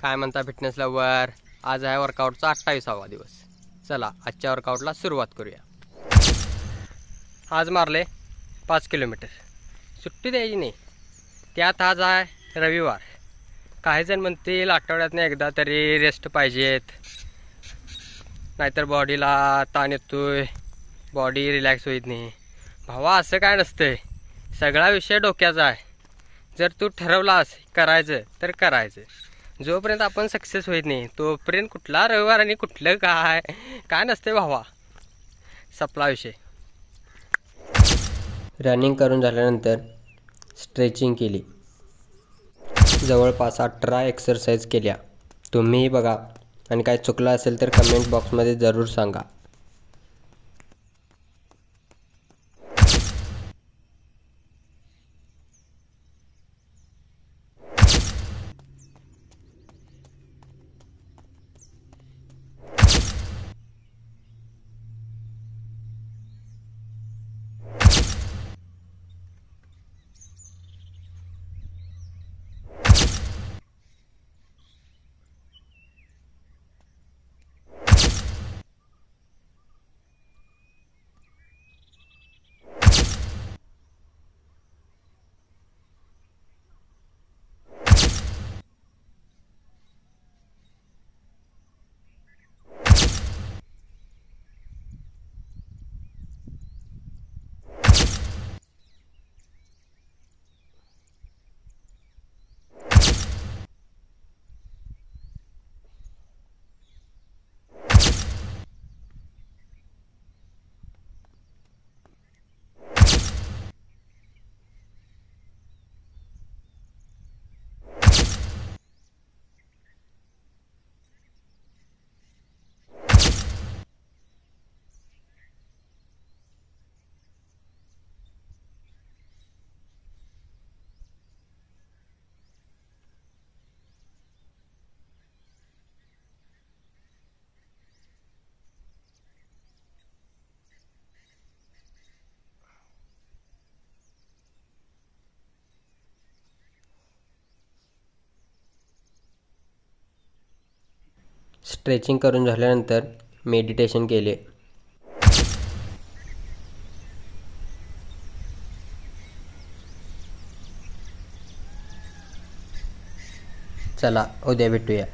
काय म्हणता fitness lover. आज आहे वर्कआउटचा 28वा दिवस. चला आजच्या वर्कआउटला सुरुवात करूया. आज मारले 5 किलोमीटर. सुट्टी द्यायची नाही. त्यात आज आहे रविवार. काही जण म्हणतील आठवड्यातनं एकदा तरी रेस्ट पाहिजेत, नाहीतर बॉडीला ताण येतोय, बॉडी रिलॅक्स होत नाही. भावा असं काय नसतंय. सगळा विषय डोक्याचा आहे. जर तू ठरवलास करायचं तर करायचं. जोपर्यंत आपण सक्सेस होत नाही तोपर्यंत कुठला रविवार आणि कुठलं काय काय नसते भावा. सपला विषय. रनिंग करून झाल्यानंतर स्ट्रेचिंग केली. जवळपास 18 एक्सरसाइज केल्या. तुम्हीही बघा आणि काय चुकलं असेल तर कमेंट बॉक्समध्ये जरूर सांगा. स्ट्रेचिंग करून झाल्यानंतर मेडिटेशन केले. चला उद्या भेटूया.